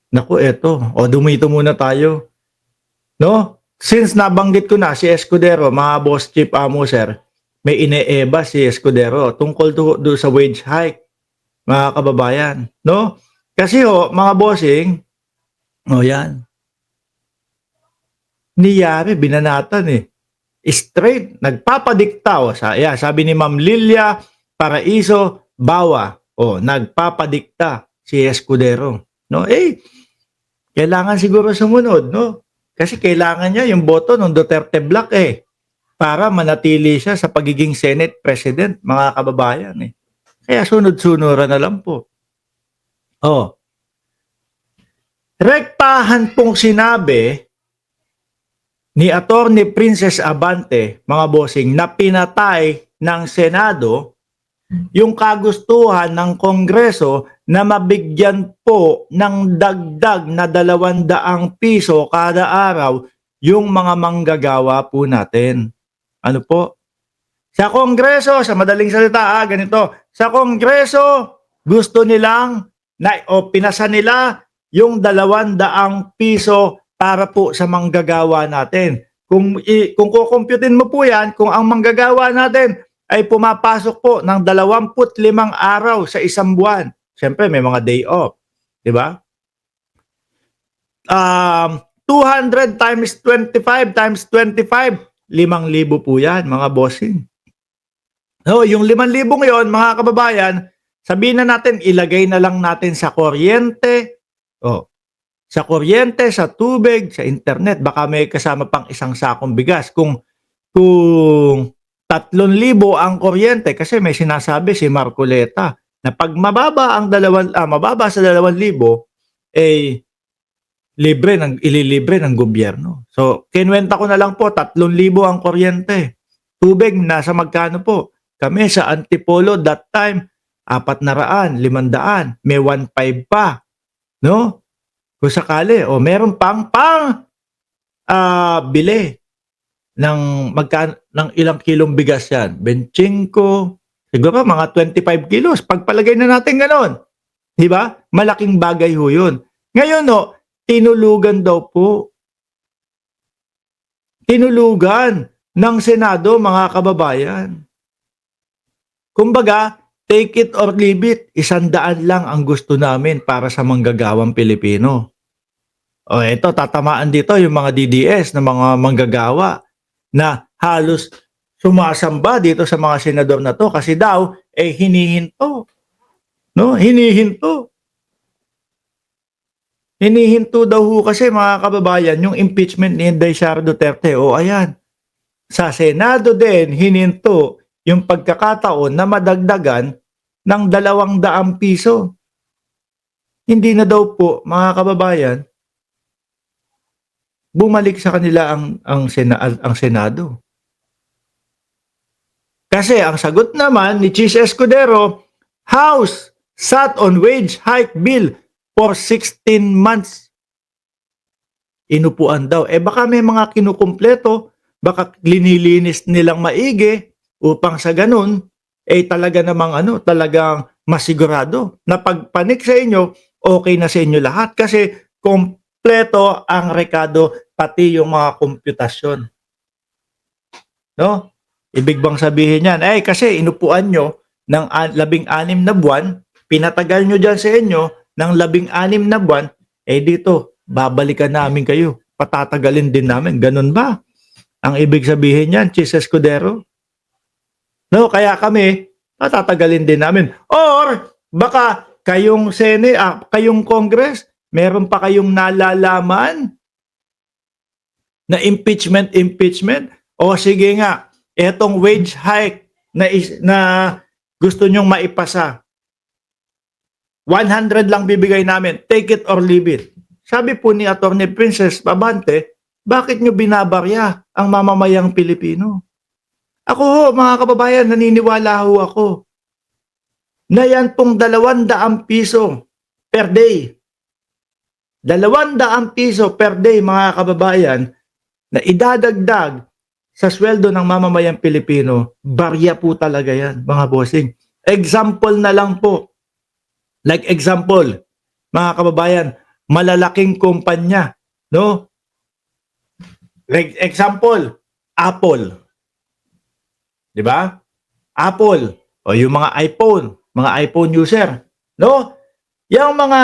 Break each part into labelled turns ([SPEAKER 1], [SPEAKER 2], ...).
[SPEAKER 1] Naku, eto, o dumito muna tayo, 'no? Since nabanggit ko na si Escudero, mga boss chief amo sir, may ine-EBA si Escudero tungkol sa wage hike, mga kababayan, 'no? Kasi ho, mga bossing, o yan, ni Yari binanatan eh. Straight, nagpapadikta, o sabi ni Ma'am Lilia Paraiso Bawa, o nagpapadikta si Escudero, no? Kailangan siguro sumunod, no? Kasi kailangan niya yung boto ng Duterte Black para manatili siya sa pagiging Senate President, mga kababayan eh. Kaya sunod-sunuran na lang po. Oh, rektahan pong sinabi ni Attorney Princess Abante, mga bossing, na pinatay ng Senado yung kagustuhan ng Kongreso na mabigyan po ng dagdag na 200 piso kada araw yung mga manggagawa po natin. Ano po? Sa Kongreso, sa madaling salita, ganito, sa Kongreso, gusto nilang pinasa nila yung 200 piso para po sa manggagawa natin. Kung kukumputin mo po yan, kung ang manggagawa natin ay pumapasok po ng 25 araw sa isang buwan. Siyempre, may mga day off. Diba? 200 times 25 times 25, 5,000 po yan, mga bossing. No, yung 5,000 yon, mga kababayan, sabihin na natin, ilagay na lang natin sa kuryente, sa kuryente, sa tubig, sa internet, baka may kasama pang isang sakong bigas. Kung 3,000 ang kuryente, kasi may sinasabi si Marcoleta na pag mababa sa 2,000, ililibre ng gobyerno. So, kinuwenta ko na lang po, 3,000 ang kuryente. Tubig, nasa magkano po? Kami sa Antipolo that time, 400, 500, may 1,500 pa. No? Kung sakali, meron pang bili ng ilang kilong bigas yan. 25, siguro mga 25 kilos. Pagpalagay na natin ganon. Diba? Malaking bagay ho yun. Ngayon, tinulugan daw po. Tinulugan ng Senado, mga kababayan. Kumbaga, take it or leave it, 100 lang ang gusto namin para sa manggagawang Pilipino. Ito, tatamaan dito yung mga DDS na mga manggagawa na halos sumasamba dito sa mga senador na to kasi daw, hinihinto. No? Hinihinto. Hinihinto daw ho kasi, mga kababayan, yung impeachment ni Inday Sara Duterte. Ayan. Sa Senado din, hininto yung pagkakataon na madagdagan ng 200 piso. Hindi na daw po, mga kababayan, bumalik sa kanila ang Senado. Kasi ang sagot naman ni Chis Escudero, House sat on wage hike bill for 16 months. Inupuan daw. Baka may mga kinukumpleto, baka linilinis nilang maigi upang sa ganun, talaga namang talagang masigurado na pagpanik sa inyo, okay na sa inyo lahat. Kasi kompleto ang rekado, pati yung mga komputasyon. No? Ibig bang sabihin yan? Kasi inupuan nyo ng 16 na buwan, pinatagal nyo dyan sa inyo ng 16 na buwan, dito, babalikan namin kayo. Patatagalin din namin. Ganun ba? Ang ibig sabihin yan, Chis Escudero? No, kaya kami, patatagalin din namin. Or, baka kayong kayong Congress, meron pa kayong nalalaman na impeachment? O sige nga, etong wage hike na gusto nyong maipasa, 100 lang bibigay namin, take it or leave it. Sabi po ni Attorney Princess Abante, bakit nyo binabarya ang mamamayang Pilipino? Ako ho, mga kababayan, naniniwala ho ako na yan pong 200 piso per day. 200 piso per day, mga kababayan, na idadagdag sa sweldo ng mamamayang Pilipino, barya po talaga yan, mga bossing. Example na lang po. Like example, mga kababayan, malalaking kumpanya, no? Like example, Apple, 'di ba? Apple o yung mga iPhone user, no? Yang mga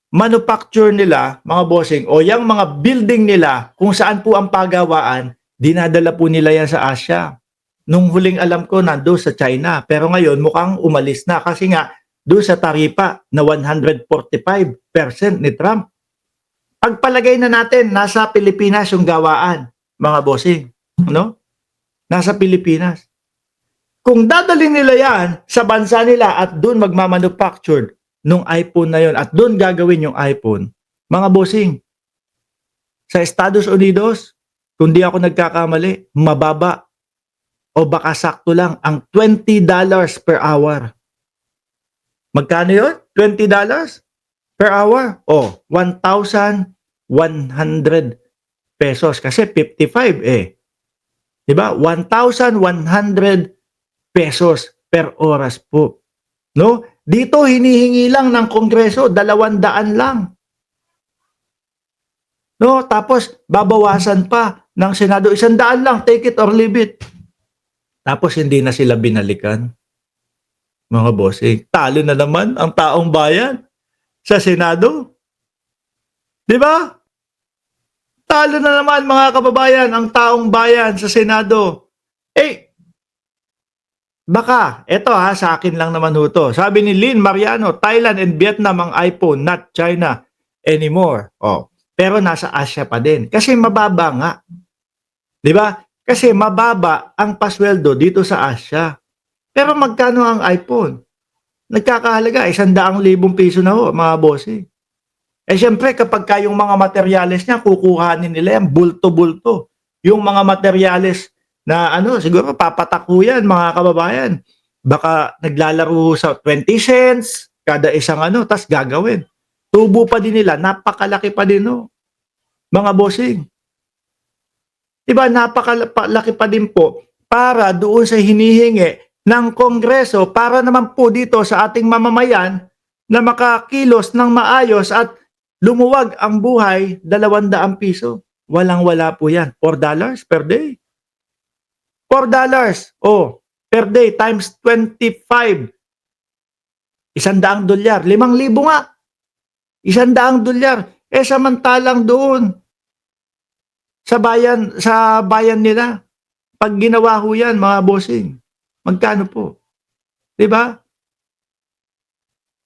[SPEAKER 1] manufacture nila, mga bossing, o yang mga building nila kung saan po ang pagawaan, dinadala po nila yan sa Asia. Nung huling alam ko, nando sa China. Pero ngayon, mukhang umalis na kasi nga, doon sa taripa na 145% ni Trump. Pagpalagay na natin, nasa Pilipinas yung gawaan, mga bossing. No? Nasa Pilipinas. Kung dadalhin nila yan sa bansa nila at doon magmamanufactured nung iPhone na yon at doon gagawin yung iPhone, mga bossing, sa Estados Unidos, kung di ako nagkakamali, mababa o baka sakto lang ang $20 per hour. Magkano yun? $20 per hour? O, 1,100 pesos. Kasi 55 eh. Diba? 1,100 pesos per oras po. No? Dito hinihingi lang ng Kongreso 200 lang. No, tapos babawasan pa ng Senado 100 lang, take it or leave it. Tapos hindi na sila binalikan. Mga bossing, talo na naman ang taong bayan sa Senado. 'Di ba? Talo na naman mga kababayan ang taong bayan sa Senado. Baka, eto sa akin lang naman ho to. Sabi ni Lynn Mariano, Thailand and Vietnam ang iPhone, not China anymore. Pero nasa Asia pa din. Kasi mababa nga. Di ba? Kasi mababa ang pasweldo dito sa Asia. Pero magkano ang iPhone? Nagkakahalaga, 100,000 piso na ho, mga bossing. Siyempre, kapag kayong mga materyales niya, kukuhanin nila yan, bulto-bulto. Yung mga materyales na siguro papataku yan, mga kababayan. Baka naglalaro sa 20 cents kada isang tas gagawin. Tubo pa din nila, napakalaki pa din mga bossing. Diba, napakalaki pa din po para doon sa hinihingi ng Kongreso para naman po dito sa ating mamamayan na makakilos ng maayos at lumuwag ang buhay, 200 piso. Walang-wala po yan. $4 per day. $4 per day times 25. $100. $5,000 nga. $100. Samantalang doon sa bayan nila, pag ginawa ho yan, mga bossing, magkano po? 'Di ba?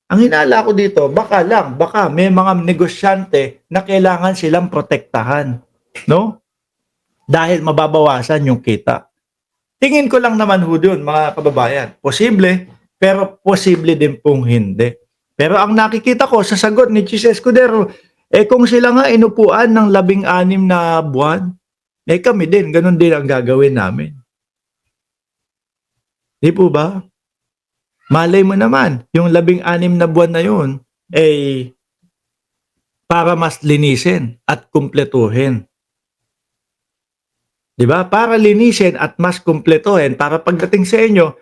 [SPEAKER 1] Ang hinala ko dito, baka may mga negosyante na kailangan silang protektahan, no? Dahil mababawasan yung kita. Tingin ko lang naman ho doon, mga kababayan. Posible, pero posible din pong hindi. Pero ang nakikita ko sa sagot ni Chis Escudero, kung sila nga inupuan ng 16 na buwan, kami din, ganun din ang gagawin namin. Di po ba? Malay mo naman, yung 16 na buwan na yun, para mas linisin at kumpletuhin. Diba? Para linisin at mas kumpletuhin, para pagdating sa inyo,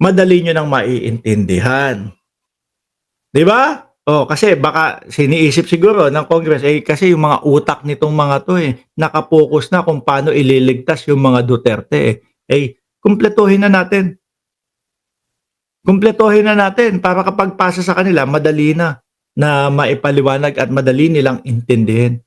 [SPEAKER 1] madali nyo nang maiintindihan. Diba? Kasi baka siniisip siguro ng Congress, kasi yung mga utak nitong mga to, nakapokus na kung paano ililigtas yung mga Duterte. Kumpletuhin na natin. Kumpletuhin na natin para kapag pasa sa kanila, madali na maipaliwanag at madali nilang intindihin.